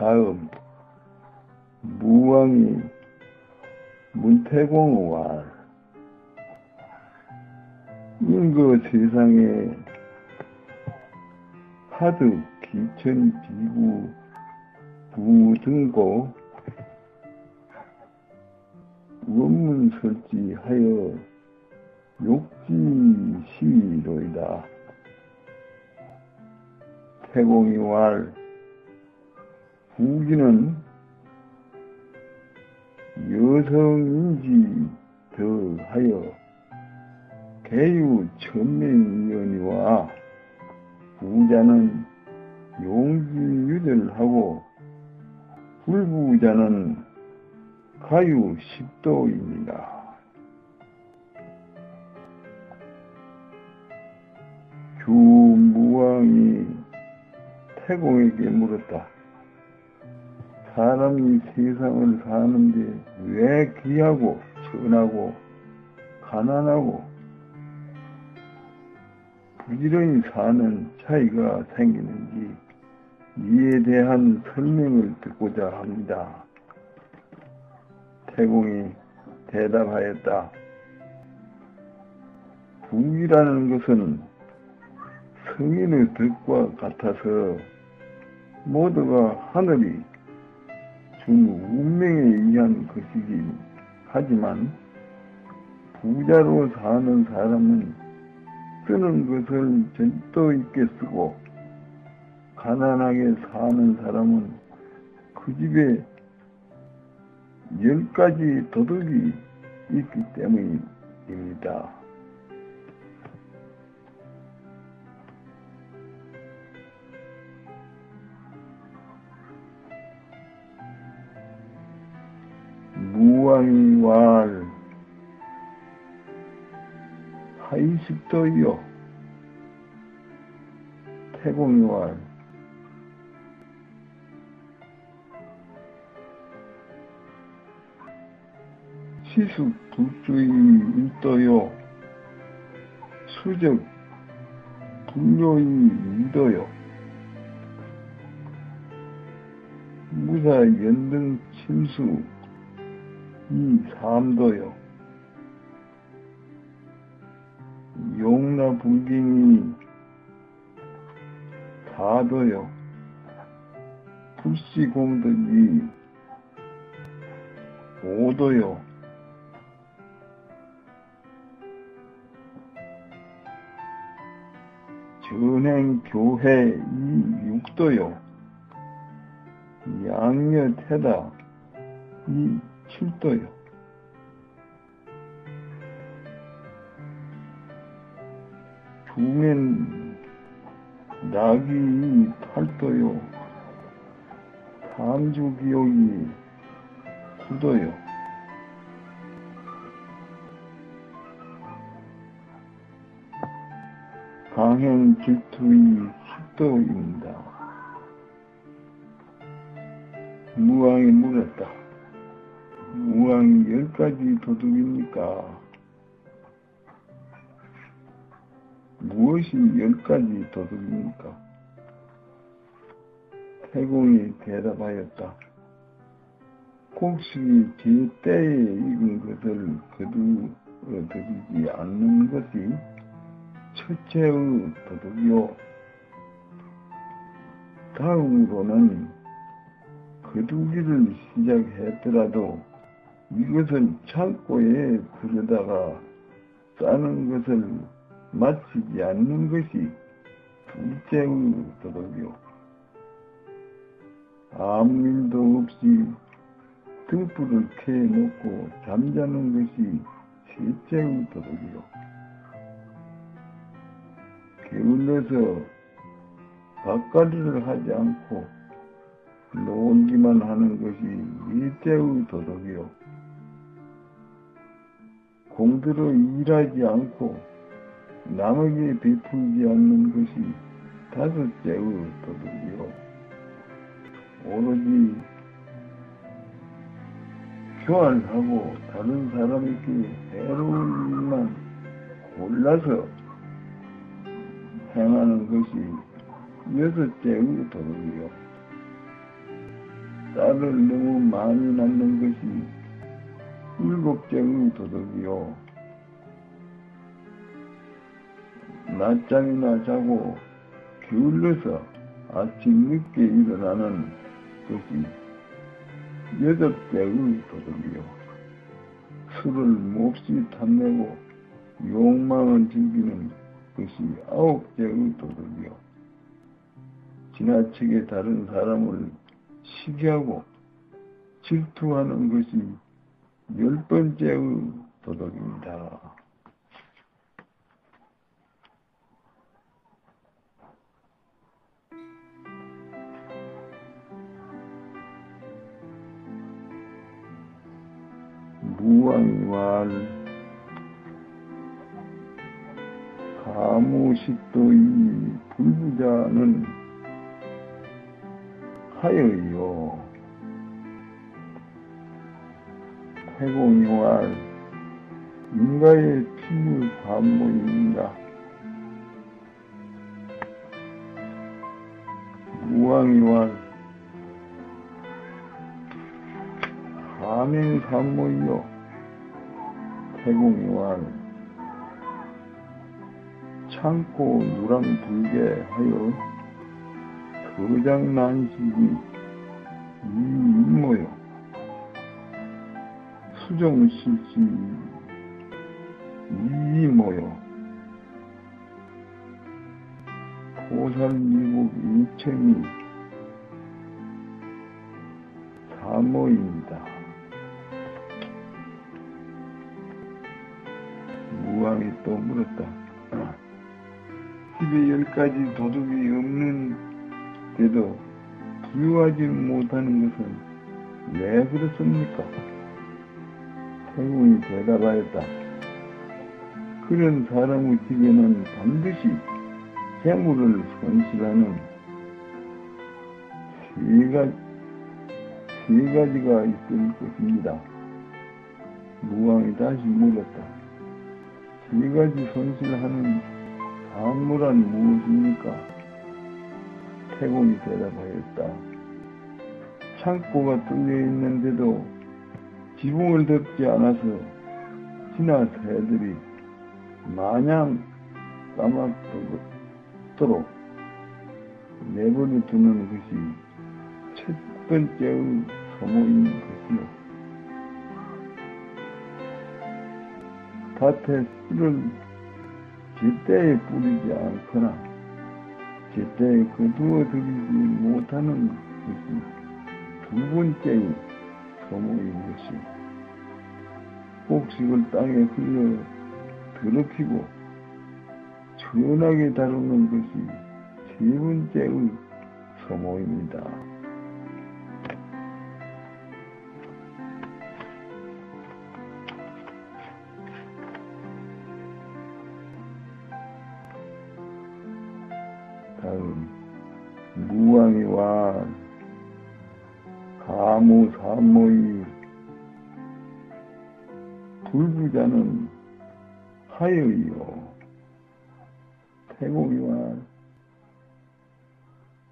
다음 무왕이 문태공의 왈. 인거 세상에 하득 기천 비구 부등고 원문 설지하여 욕지 시로이다. 태공이 왈. 부기는 여성인지 더하여 개유 천명이언니와 부자는 용지유절하고 불부자는 가유 십도입니다. 주무왕이 태공에게 물었다. 사람이 세상을 사는데 왜 귀하고 천하고 가난하고 부지런히 사는 차이가 생기는지 이에 대한 설명을 듣고자 합니다. 태공이 대답하였다. 부귀라는 것은 성인의 덕과 같아서 모두가 하늘이 준 운명에 의한 것이긴 하지만 부자로 사는 사람은 쓰는 것을 절도 있게 쓰고 가난하게 사는 사람은 그 집에 10가지 도둑이 있기 때문입니다. 무왕이 왈. 하이십도이요. 태공이 왈. 시숙 불주의 일도요. 수적 불료의 이도요. 무사 연등 침수 이 삼도요. 용나 불경이 사도요. 불시공덕이 오도요. 전행교회 이 육도요. 양녀태다 이 칠도요. 중엔 낙이 이 팔도요. 삼주기옥이 구도요. 강행 질투의 십도입니다. 무왕이 물었다. 무왕이 10가지 도둑입니까? 무엇이 10가지 도둑입니까? 태공이 대답하였다. 곡식이 제 때에 익은 것을 거두어 들이지 않는 것이 첫째의 도둑이요. 다음으로는 거두기를 시작했더라도 이것을 창고에 들여다가 싸는 것을 마치지 않는 것이 둘째의 도둑이요. 아무 일도 없이 등불을 켜놓고 잠자는 것이 셋째의 도둑이요. 게을러서 밭갈이를 하지 않고 놀기만 하는 것이 넷째의 도둑이요. 공들어 일하지 않고 남에게 베풀지 않는 것이 다섯째의 도둑이요. 오로지 교환하고 다른 사람에게 해로운 일만 골라서 행하는 것이 여섯째의 도둑이요. 딸을 너무 많이 낳는 것이 일곱째의 도덕이요. 낮잠이나 자고 게을러서 아침 늦게 일어나는 것이 여덟째의 도덕이요. 술을 몹시 탐내고 욕망을 즐기는 것이 아홉째의 도덕이요. 지나치게 다른 사람을 시기하고 질투하는 것이 열번째의 도덕입니다. 무왕이왈 가무식도이 불부자는 하여이요. 태공이왈 인가의 피부 반모입니다. 무왕이왈 가맹산모이요. 태공이왈 창고 누랑불게 하여 거장난식이 이모요. 수정실시 이모요. 보살미국 인천이 사모입니다. 무왕이 또 물었다. 집에 10가지 도둑이 없는데도 부유하지 못하는 것은 왜 그렇습니까? 태공이 대답하였다. 그런 사람의 집에는 반드시 재물을 손실하는 세 가지가 있을 것입니다. 무왕이 다시 물었다. 세 가지 손실하는 산물은 무엇입니까? 태공이 대답하였다. 창고가 뚫려 있는데도 지붕을 덮지 않아서 지나 새들이 마냥 까맣도록 내버려 두는 것이 첫 번째의 소모인 것이요. 밭에 씨를 제때에 뿌리지 않거나 제때에 거두어 들이지 못하는 것이 두 번째의 소모인 것이 곡식을 땅에 흘려 더럽히고 천하게 다루는 것이 세 번째의 소모입니다. 다음 무왕이와 가무사모의 불부자는 하여이요. 태공이와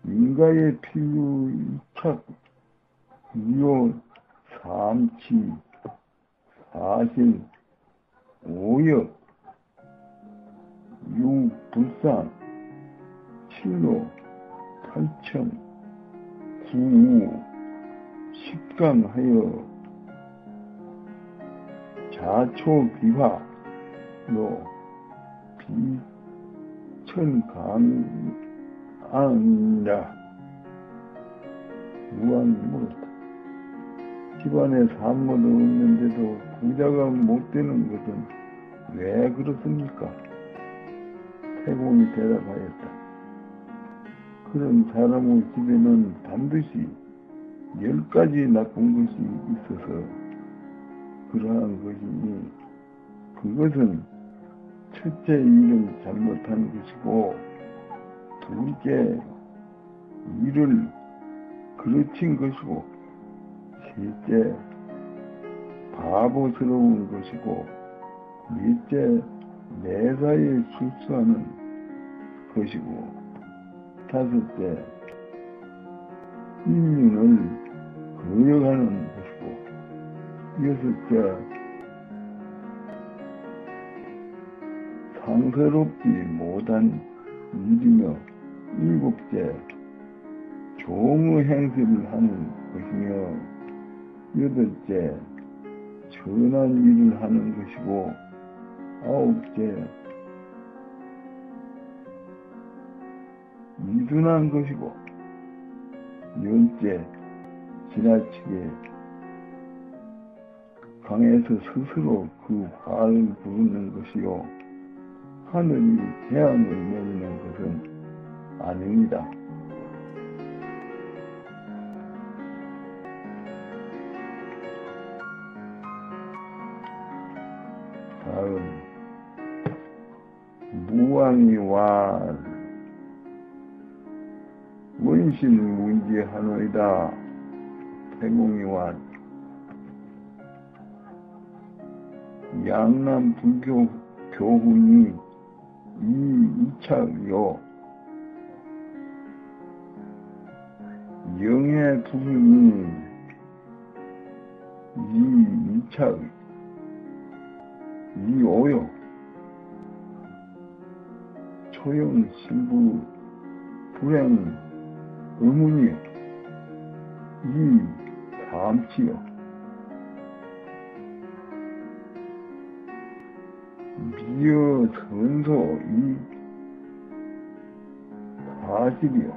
인가의 필요 이착 유효 삼치 사실 오역 육불상 칠로 팔청 구우 십강하여 자초비화로 비천강안이라. 무왕이 물었다. 집안에 산모도 없는데도 부자가 못되는 것은 왜 그렇습니까? 태공이 대답하였다. 그런 사람의 집에는 반드시 10가지 나쁜 것이 있어서 그러한 것이니 그것은 첫째 일을 잘못한 것이고 둘째 일을 그르친 것이고 셋째 바보스러운 것이고 넷째 매사에 실수하는 것이고 다섯째 인륜을 거역하는 것이고, 여섯째, 상서롭지 못한 일이며, 일곱째, 종의 행세를 하는 것이며, 여덟째, 선한 일을 하는 것이고, 아홉째, 미둔한 것이고, 열째, 지나치게 강에서 스스로 그 화를 부르는 것이요, 하늘이 재앙을 내리는 것은 아닙니다. 다음, 무왕이 왈 원신 문지하노이다. 태공이 왈 양남 불교 교훈이 이이착요, 영의 부분이 이이착 이오요, 초영 신부 불행 의문이 이삼치요, 미여 선소 이사십이요,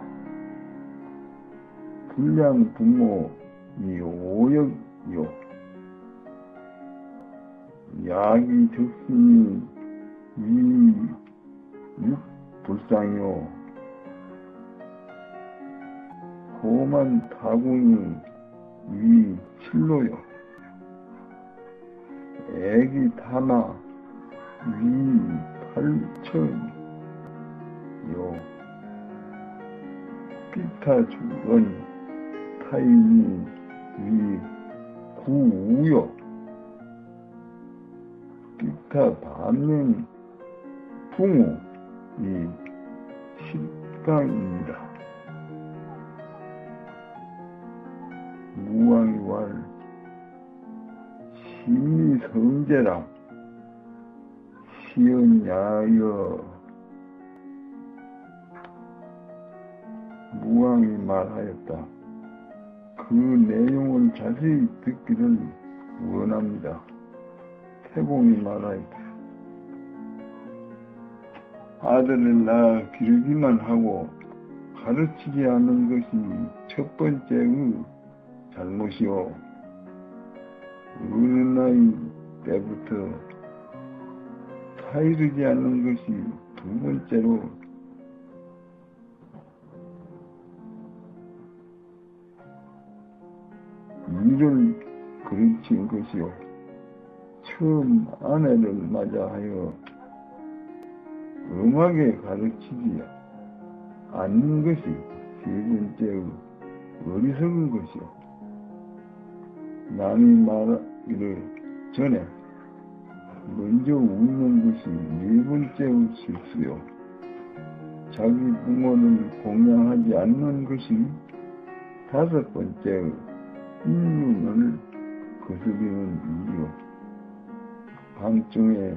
불량 부모 이오역이요, 야기 적신이 이육불상이요, 험한 타궁이 이칠로요, 애기 타마 이팔천이요, 피타 주건 타인이 이구우요, 피타 반면 풍우 이십강입니다. 무왕이 왈 심리성제라 시언야여, 무왕이 말하였다. 그 내용을 자세히 듣기를 원합니다. 태공이 말하였다. 아들을 낳아 기르기만 하고 가르치지 않는 것이 첫 번째의 잘못이요, 어느 나이 때부터 사이르지 않는 것이 두 번째로, 일을 가르친 것이요, 처음 아내를 맞아하여 음하게 가르치지 않는 것이 세 번째의 어리석은 것이요, 남이 말하기를 전에 먼저 웃는 것이 네 번째의 실수요, 자기 부모를 공양하지 않는 것이 다섯 번째의 인륜을 거스르는 일이요, 밤중에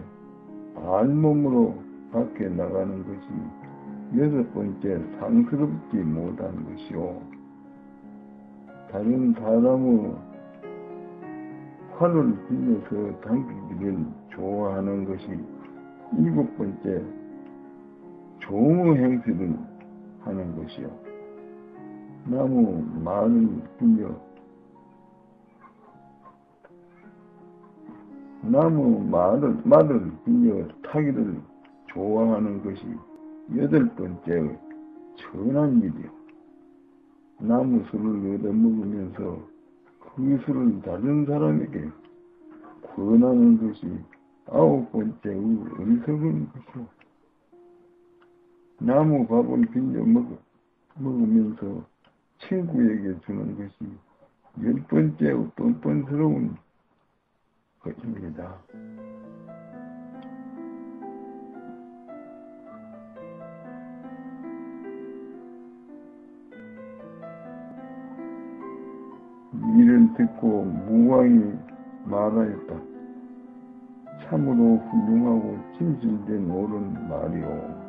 알몸으로 밖에 나가는 것이 여섯 번째 상스럽지 못한 것이요, 다른 사람의 화를 빌려서 당기기를 좋아하는 것이 일곱 번째 종의 행세를 하는 것이요, 나무 말을 빌려 타기를 좋아하는 것이 여덟 번째 천한 일이요, 나무 술을 얻어먹으면서 그 술을 다른 사람에게 권하는 것이 아홉 번째의 어리석은 것이요, 나무 밥을 빌려 먹으면서 친구에게 주는 것이 열 번째의 뻔뻔스러운 것입니다. 이를 듣고 무왕이 말하였다. 참으로 훌륭하고 진실된 옳은 말이오.